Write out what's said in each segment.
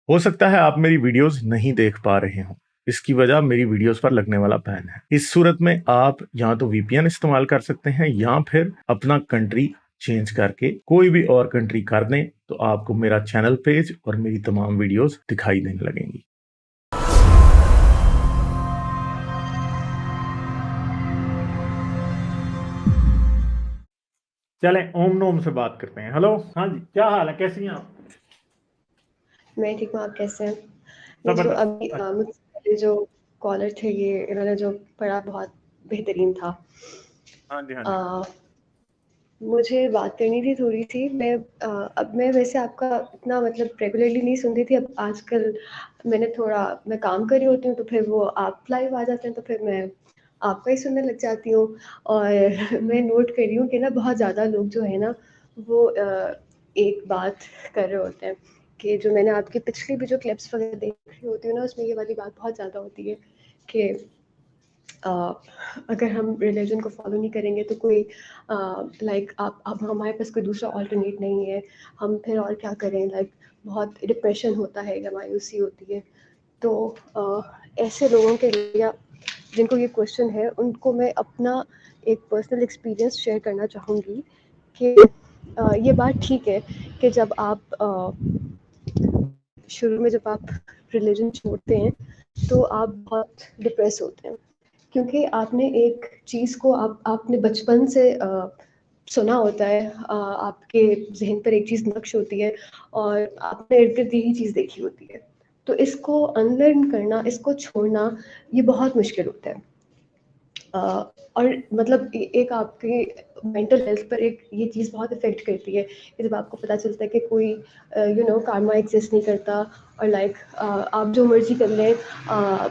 हो सकता है आप मेरी वीडियोस नहीं देख पा रहे हों। इसकी वजह मेरी वीडियोस पर लगने वाला बैन है। इस सूरत में आप या तो वीपीएन इस्तेमाल कर सकते हैं या फिर अपना कंट्री चेंज करके कोई भी और कंट्री कर दें, तो आपको मेरा चैनल पेज और मेरी तमाम वीडियोस दिखाई देने लगेंगी। चलें ओम नोम से बात करते हैं। हेलो, हाँ जी, क्या हाल है, कैसी हैं आप? मैं ठीक हूँ, आप कैसे हैं? ये जो जबरदस्त। अभी मुझसे पहले जो कॉलर थे, ये इन्होंने जो पढ़ा बहुत बेहतरीन था। हाँ जी, हाँ जी। अ, मुझे बात करनी थी थोड़ी-सी। अब मैं वैसे आपका इतना मतलब रेगुलरली नहीं सुनती थी। अब आजकल मैं काम कर रही होती हूँ, तो फिर वो आप लाइव आ जाते हैं, तो फिर मैं आपका ही सुनने लग जाती हूँ। और मैं नोट कर रही हूँ कि ना बहुत ज़्यादा लोग जो है ना, वो एक बात कर रहे होते हैं कि जो मैंने आपकी पिछली भी जो क्लिप्स वगैरह देख रही होती हूँ ना, उसमें ये वाली बात बहुत ज़्यादा होती है कि अ, अगर हम रिलीजन को फॉलो नहीं करेंगे तो कोई लाइक आप अब हमारे पास कोई दूसरा ऑल्टरनेट नहीं है, हम फिर और क्या करें, लाइक बहुत डिप्रेशन होता है या मायूसी होती है। तो ऐसे लोगों के लिए जिनको ये क्वेश्चन है, उनको मैं अपना एक पर्सनल एक्सपीरियंस शेयर करना चाहूँगी कि ये बात ठीक है कि जब आप शुरू में जब आप रिलीजन छोड़ते हैं तो आप बहुत डिप्रेस होते हैं, क्योंकि आपने एक चीज़ को आपने बचपन से सुना होता है, आपके ज़हन पर एक चीज़ नक्श होती है और आपने इर्द-गिर्द यही चीज़ देखी होती है। तो इसको अनलर्न करना, इसको छोड़ना, ये बहुत मुश्किल होता है। अ, और मतलब एक आपकी मेंटल हेल्थ पर एक ये चीज़ बहुत इफ़ेक्ट करती है कि जब आपको पता चलता है कि कोई कार्मा एग्ज़िस्ट नहीं करता, और लाइक आप जो मर्ज़ी कर लें,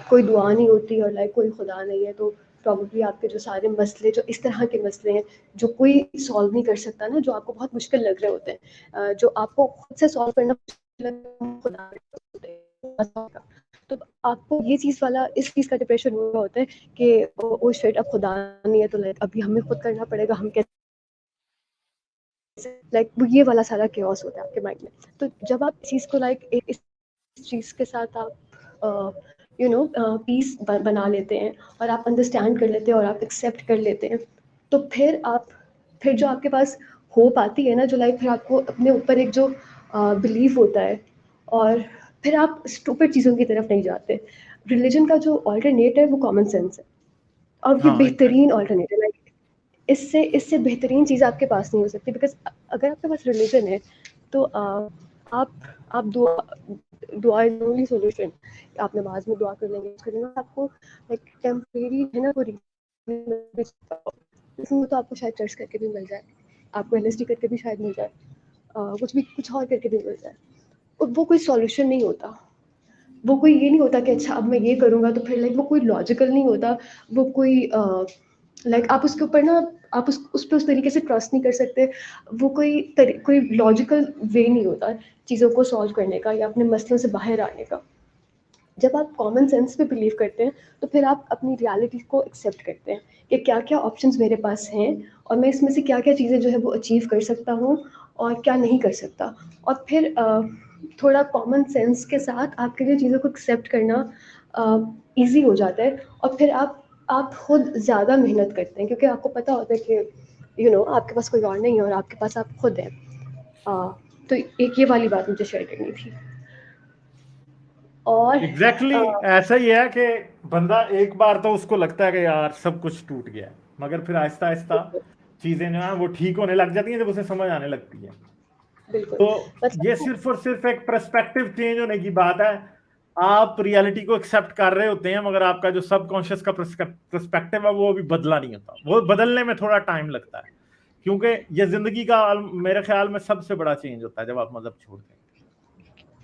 कोई दुआ नहीं होती, और लाइक कोई खुदा नहीं है, तो प्रॉब्ली आपके जो सारे मसले, जो इस तरह के मसले हैं जो कोई सॉल्व नहीं कर सकता ना, जो आपको बहुत मुश्किल लग रहे होते हैं, जो आपको खुद से सॉल्व करना मुश्किल लगता है, खुदा होते हैं। तो आपको ये चीज़ वाला इस चीज़ का डिप्रेशन हुआ होता है कि ओह शिट, अब खुदा नहीं है, तो लाइक अभी हमें खुद करना पड़ेगा, हम कैसे, लाइक वो ये वाला सारा केओस होता है आपके माइंड में। तो जब आप चीज़ को लाइक इस चीज़ के साथ आप पीस बना लेते हैं और आप अंडरस्टैंड कर लेते हैं और आप एक्सेप्ट कर लेते हैं, तो फिर जो आपके पास होप आती है ना, जो लाइक फिर आपको अपने ऊपर एक जो बिलीव होता है, और फिर आप स्टूपिड चीज़ों की तरफ नहीं जाते। रिलीजन का जो ऑल्टरनेट है वो कॉमन सेंस है, और ये हाँ, बेहतरीन एग्जैक्टली। ऑल्टरनेट है। लाइक इससे इससे बेहतरीन चीज़ आपके पास नहीं हो सकती, बिकॉज़ अगर आपके पास रिलीजन है तो आप आप दुआ इज़ ओनली सॉल्यूशन। आप नमाज़ में दुआ कर लेंगे, उसके बाद आपको लाइक टेम्परेरी है ना वो इसमें तो आपको शायद चर्च करके भी मिल जाए, आपको एलएसडी करके भी शायद मिल जाए, कुछ और करके भी मिल जाए। और वो कोई सॉल्यूशन नहीं होता। वो कोई ये नहीं होता कि अच्छा अब मैं ये करूँगा तो फिर लाइक वो कोई लॉजिकल नहीं होता। वो कोई लाइक आप उसके ऊपर ना, आप उस पे उस तरीके से ट्रस्ट नहीं कर सकते। वो कोई लॉजिकल वे नहीं होता चीज़ों को सॉल्व करने का या अपने मसलों से बाहर आने का। जब आप कॉमन सेंस पे बिलीव करते हैं तो फिर आप अपनी रियलिटी को एक्सेप्ट करते हैं कि क्या-क्या ऑप्शंस मेरे पास हैं, और मैं इसमें से क्या-क्या चीज़ें जो है वो अचीव कर सकता हूँ और क्या नहीं कर सकता। और फिर थोड़ा कॉमन सेंस के साथ आपके लिए चीज़ों को एक्सेप्ट करना ईज़ी हो जाता है, और फिर आप खुद ज़्यादा मेहनत करते हैं, क्योंकि आपको पता होता है कि आपके पास कोई और नहीं है और आपके पास आप खुद हैं। तो एक ये वाली बात मुझे शेयर करनी थी। और एग्जैक्टली ऐसा ही है कि बंदा एक बार तो उसको लगता है कि यार सब कुछ टूट गया है, मगर फिर आहिस्ता आहिस्ता चीजें जो है वो ठीक होने लग जाती हैं जब उसे समझ आने लगती है। बिल्कुल, तो ये मतलब सिर्फ और सिर्फ एक पर्सपेक्टिव चेंज होने की बात है। आप रियलिटी को एक्सेप्ट कर रहे होते हैं, मगर आपका जो सबकॉन्शियस का पर्सपेक्टिव है वो अभी बदला नहीं होता। वो बदलने में थोड़ा टाइम लगता है, क्योंकि ये जिंदगी का मेरे ख्याल में सबसे बड़ा चेंज होता है जब आप मजहब छोड़ते हैं।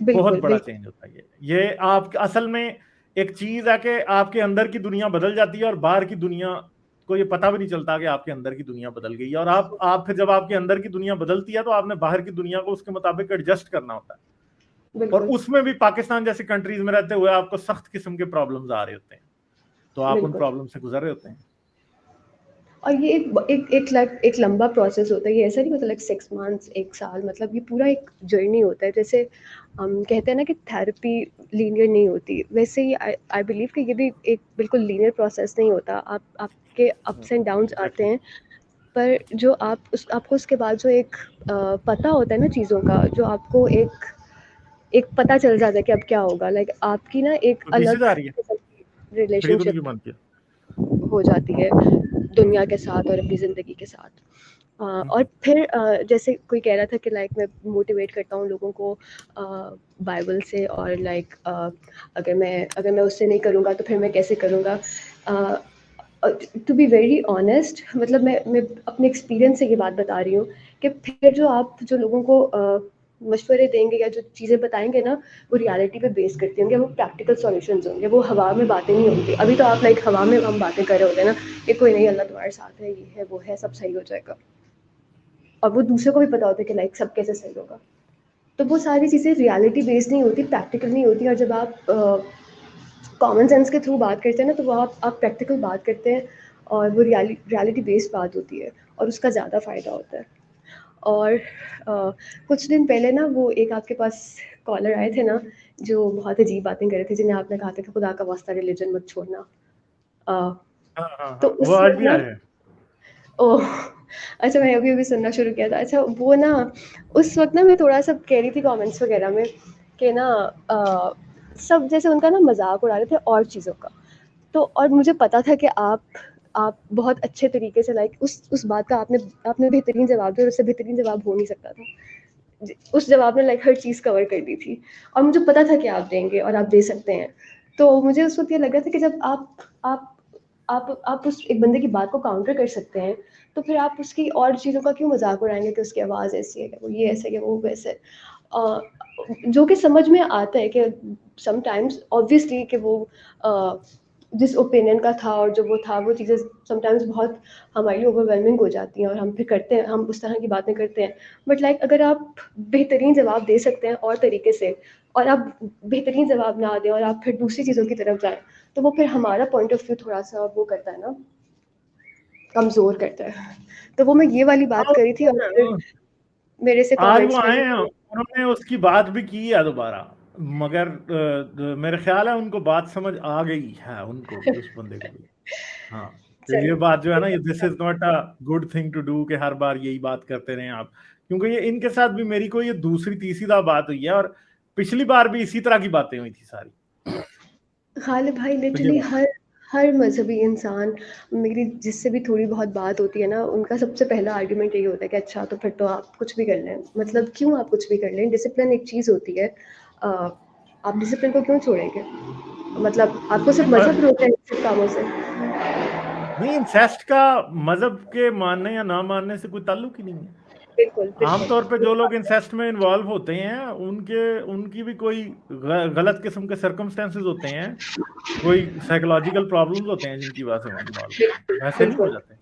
बहुत बिल्कुल, बड़ा बिल्कुल, चेंज होता है ये आप असल में एक चीज है कि आपके अंदर की दुनिया बदल जाती है और बाहर की दुनिया को ये पता भी नहीं चलता कि आपके अंदर की दुनिया बदल गई है। और आप फिर जब आपके अंदर की दुनिया बदलती है तो आपने बाहर की दुनिया को उसके मुताबिक एडजस्ट करना होता है। और बिल्कुल, उसमें भी पाकिस्तान जैसी कंट्रीज में रहते हुए आपको सख्त किस्म के प्रॉब्लम्स आ रहे होते हैं, तो आप उन बिल्कुल। प्रॉब्लम से गुजर रहे होते हैं। और ये एक लंबा प्रोसेस होता है, ये ऐसा नहीं होता लाइक 6 मंथ्स, 1 साल, मतलब ये पूरा एक जर्नी होता है। जैसे हम कहते हैं ना कि थेरेपी लीनियर नहीं होती, वैसे ही आई बिलीव कि ये भी एक बिल्कुल लीनियर प्रोसेस नहीं होता। आपके अप्स एंड डाउन्स आते एग्जैक्टली। हैं, पर जो आपको उसके बाद जो एक पता होता है ना चीज़ों का, जो आपको एक एक पता चल जाता है कि अब क्या होगा, लाइक आपकी ना एक तो पीछे अलग जा रही है, खड़ी तो नहीं की रिलेशनशिप बनती है। हो जाती है दुनिया के साथ और अपनी ज़िंदगी के साथ। और फिर जैसे कोई कह रहा था कि लाइक मैं मोटिवेट करता हूँ लोगों को बाइबल से, और लाइक अगर मैं उससे नहीं करूँगा तो फिर मैं कैसे करूँगा। टू बी वेरी ऑनेस्ट, मतलब मैं अपने एक्सपीरियंस से ये बात बता रही हूँ कि फिर जो लोगों को मशवरे देंगे या जो चीज़ें बताएंगे ना, वो रियलिटी पे बेस करती होंगे, वो प्रैक्टिकल सॉल्यूशंस होंगे, वो हवा में बातें नहीं होंगी। अभी तो आप लाइक हवा में हम बातें कर रहे होते हैं ना कि कोई नहीं, अल्लाह तुम्हारे साथ है, ये है वो है, सब सही हो जाएगा, और वो दूसरे को भी पता होता है कि लाइक सब कैसे सही होगा। तो वो सारी चीज़ें रियलिटी बेस्ड नहीं होती, प्रैक्टिकल नहीं होती, और जब आप कॉमन सेंस के थ्रू बात करते हैं ना, तो वो आप प्रैक्टिकल बात करते हैं, और वो रियलिटी बेस्ड बात होती है, और उसका ज़्यादा फ़ायदा होता है। और कुछ दिन पहले ना वो एक आपके पास कॉलर आए थे ना, जो बहुत अजीब बातें कर रहे थे, जिन्हें आपने कहा था कि खुदा का वास्ता रिलीजन मत छोड़ना। अ, हाँ हाँ तो हाँ, वो उस आज वक़्त भी ना, आए हैं। ओह! अच्छा, मैं अभी-अभी सुनना शुरू किया था। अच्छा, वो ना उस वक़्त ना मैं थोड़ा-सा कह रही थी कमेंट्स वग़ैरह में कि ना सब जैसे उनका ना मज़ाक उड़ा रहे थे और चीज़ों का। तो और मुझे पता था कि आप बहुत अच्छे तरीके से लाइक उस बात का आपने बेहतरीन जवाब दिया, और उससे बेहतरीन जवाब हो नहीं सकता था। उस जवाब ने लाइक हर चीज़ कवर कर दी थी, और मुझे पता था कि आप देंगे और आप दे सकते हैं। तो मुझे उस वक़्त ये लग रहा था कि जब आप उस एक बंदे की बात को काउंटर कर सकते हैं, तो फिर आप उसकी और चीज़ों का क्यों मज़ाक उड़ाएँगे कि उसकी आवाज़ ऐसी है, कि वो ये ऐसे है, कि वो वैसे है। अ, जो कि समझ में आता है कि समटाइम्स ऑब्वियसली कि वो अ, जिस ओपिनियन का था और जो वो था, वो चीज़ें समटाइम्स बहुत हमारे लिए ओवरवेलमिंग हो जाती हैं, और हम फिर करते हैं, हम उस तरह की बातें करते हैं। बट लाइक अगर आप बेहतरीन जवाब दे सकते हैं और तरीके से, और आप बेहतरीन जवाब ना दें और आप फिर दूसरी चीज़ों की तरफ जाएँ, तो वो फिर हमारा पॉइंट ऑफ व्यू थोड़ा-सा वो करता है ना, कमज़ोर करता है। तो वो मैं ये वाली बात हाँ, करी थी, और फिर मेरे से आज वो कमेंट्स में आए भी। हैं, उन्होंने उसकी बात भी की है दोबारा, मगर मेरे ख्याल है उनको बात समझ आ गई है, उनको भी, उस बंदे को भी। हाँ, तो ये चलिए, बात जो है ना, ये this is not a good thing to do कि हर बार यही बात करते रहें आप, क्योंकि ये इनके साथ भी मेरी कोई ये दूसरी तीसरी दफा बात हुई है, और पिछली बार भी इसी तरह की बातें हुई थी सारी। गालिब भाई, तो ये लिटरली बात हर मज़हबी इंसान, मेरी जिससे भी थोड़ी बहुत बात होती है ना, उनका सबसे पहला आर्गुमेंट यही होता है कि अच्छा, तो फिर तो आप कुछ भी कर लें। मतलब क्यों आप कुछ भी कर लें? डिसिप्लिन एक चीज़ होती है। आप डिसिप्लिन को क्यों छोड़ेंगे? मतलब आपको सिर्फ़ नहीं, मज़हब रोक रहा है इन सब कामों से? नहीं, इंसेस्ट का मजहब के मानने या ना मानने से कोई ताल्लुक ही नहीं है। बिल्कुल, बिल्कुल। आमतौर पे ये जो लोग बात है। इंसेस्ट में इन्वॉल्व होते हैं, उनकी भी कोई गलत किस्म के सर्कमस्टेंसेस होते हैं, कोई साइकोलॉजिकल प्रॉब्लम्स होते हैं जिनकी वजह से वो इन्वॉल्व होते हैं, बिल्कुल, वैसे नहीं हो बिल्कुल। जाते।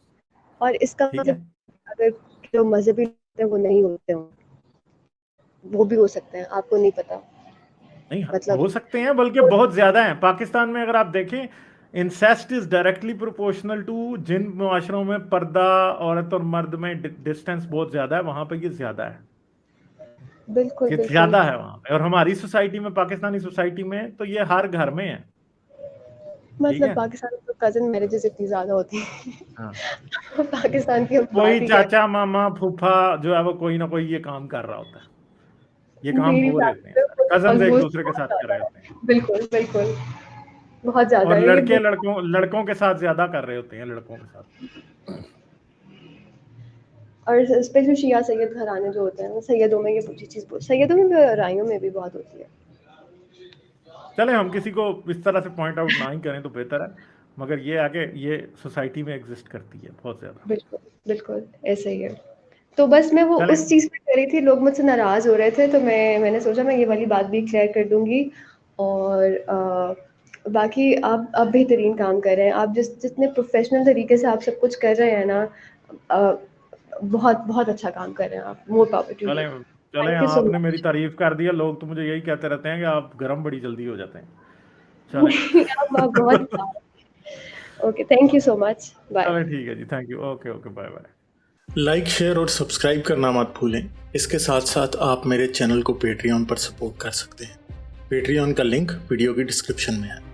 और इसका ठीक है। मतलब अगर जो मज़हबी लोग हैं वो नहीं होते हों, वो भी हो सकते हैं, आपको नहीं पता। नहीं, मतलब हो सकते हैं, बल्कि बहुत ज्यादा हैं। पाकिस्तान में अगर आप देखें, incest is directly proportional to जिन मुआशरों में पर्दा औरत और मर्द में डिस्टेंस बहुत ज्यादा है, वहां पर ये ज्यादा है, बिल्कुल, ये बिल्कुल। ज्यादा है वहां पे। और हमारी सोसाइटी में, पाकिस्तानी सोसाइटी में तो ये हर घर में है। ठीक मतलब है। पाकिस्तान में तो कज़िन मैरिजेज़ इतनी ज़्यादा होती हैं। हाँ, पाकिस्तान की हम कोई बात ही क्या चाचा मामा फूफा जो है वो कोई ना कोई ये काम कर रहा होता है, ये काम मेरी हो रहे होते हैं, फैमिली में कजन एक ऑलमोस्ट दूसरे के बहुत साथ कर रहे ज़्यादा होते हैं। है। बिल्कुल, बिल्कुल। बहुत ज़्यादा और है ये लड़के लड़कों के साथ ज्यादा कर रहे होते हैं, लड़कों के साथ। और स्पेशली शिया सैयद घराने जो होते हैं, सैयदों में ये चीज़ सैयदों में भी और राइयों में भी बहुत होती है। चले, हम किसी को इस तरह से पॉइंट आउट ना ही करें तो बेहतर है, मगर ये आगे ये सोसाइटी में एग्जिस्ट करती है बहुत ज्यादा। बिल्कुल, बिल्कुल, ऐसे ही है। तो बस मैं वो चलें। उस चीज़ पे कर रही थी, लोग मुझसे नाराज़ हो रहे थे, तो मैंने सोचा मैं ये वाली बात भी क्लियर कर दूँगी। और बाकी आप बेहतरीन काम कर रहे हैं। आप जितने प्रोफ़ेशनल तरीके से आप सब कुछ कर रहे हैं ना, अ, बहुत बहुत अच्छा काम कर रहे हैं आप। More power to you. चलें। चलें, थैंक यू सो आपने मेरी मच। तारीफ कर दिया, लोग तो मुझे यही कहते रहते हैं कि आप गर्म बड़ी जल्दी हो जाते हैं। चलें। आप बहुत okay, thank you so much, bye. चलो ठीक है जी, thank you, okay okay, bye bye. Like, share और सब्सक्राइब करना मत भूलें। इसके साथ साथ आप मेरे चैनल को पेट्रियन पर सपोर्ट कर सकते हैं। पेट्रियन का लिंक वीडियो की डिस्क्रिप्शन में है।